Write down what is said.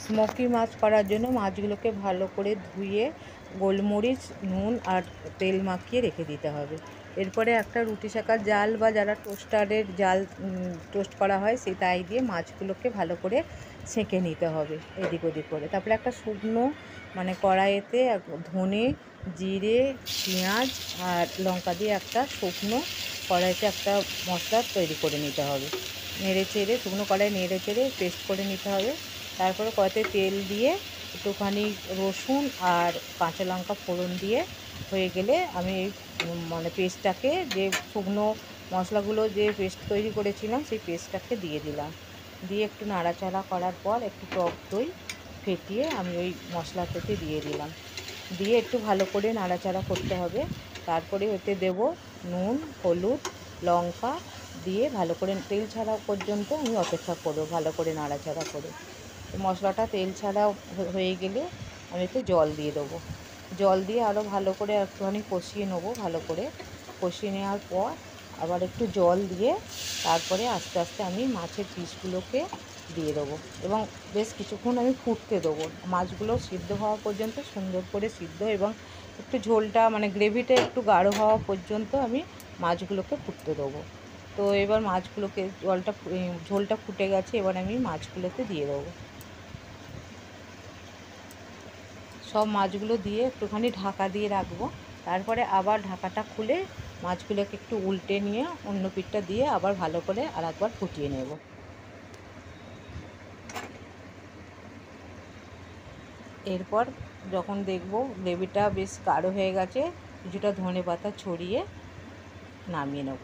Smoky মাছ করার জন্য মাছগুলোকে ভালো করে ধুয়ে গোলমরিচ, নুন আর তেল মাখিয়ে রেখে দিতে হবে। এরপরে একটা রুটি সেঁকার জাল বা যারা টোস্টারের জাল টোস্ট করা হয় সেই তাই দিয়ে মাছগুলোকে ভালো করে সেঁকে নিতে হবে এদিক ওদিক করে। তারপরে একটা শুকনো কড়াইতে ধনে, জিরে, পেঁয়াজ আর লঙ্কা দিয়ে একটা শুকনো কড়াইতে একটা মশলা তৈরি করে নিতে হবে। নেড়ে চেড়ে শুকনো কড়াই নেড়ে চেড়ে পেস্ট করে নিতে হবে। তারপরে কড়াইতে তেল দিয়ে একটুখানি রসুন আর কাঁচা লঙ্কা ফোড়ন দিয়ে হয়ে গেলে আমি এই পেস্টটাকে, যে শুকনো মশলাগুলো যে পেস্ট তৈরি করেছিলাম সেই পেস্টটাকে দিয়ে দিলাম। দিয়ে একটু নাড়াচাড়া করার পর একটু টক দই ফেটিয়ে আমি ওই মশলাটাতে দিয়ে দিলাম। দিয়ে একটু ভালো করে নাড়াচাড়া করতে হবে। তারপরে ওতে দেব নুন, হলুদ, লঙ্কা দিয়ে ভালো করে তেল ছাড়া পর্যন্ত আমি অপেক্ষা করব, ভালো করে নাড়াচাড়া করে। মশলাটা তেল ছাড়া হয়ে গেলে আমি এতে জল দিয়ে দেবো। জল দিয়ে আরও ভালো করে একটুখানি কষিয়ে নেবো। ভালো করে কষিয়ে নেওয়ার পর আবার একটু জল দিয়ে তারপরে আস্তে আস্তে আমি মাছের পিসগুলোকে দিয়ে দেবো এবং বেশ কিছুক্ষণ আমি ফুটতে দেবো। মাছগুলো সিদ্ধ হওয়া পর্যন্ত, সুন্দর করে সিদ্ধ এবং একটু ঝোলটা গ্রেভিটা একটু গাঢ় হওয়া পর্যন্ত আমি মাছগুলোকে ফুটতে দেবো। তো এবার মাছগুলোকে ঝোলটা ফুটে গেছে, এবার আমি মাছগুলোকে দিয়ে দেবো। সব মাছগুলো দিয়ে একটুখানি ঢাকা দিয়ে রাখবো। তারপরে আবার ঢাকাটা খুলে মাছগুলোকে একটু উল্টে নিয়ে অন্য পিঠটা দিয়ে আবার ভালো করে আরেকবার ফুটিয়ে নেব। এরপর যখন দেখব গ্রেভিটা বেশ গাঢ় হয়ে গেছে, কিছুটা ধনেপাতা ছড়িয়ে নামিয়ে নেব।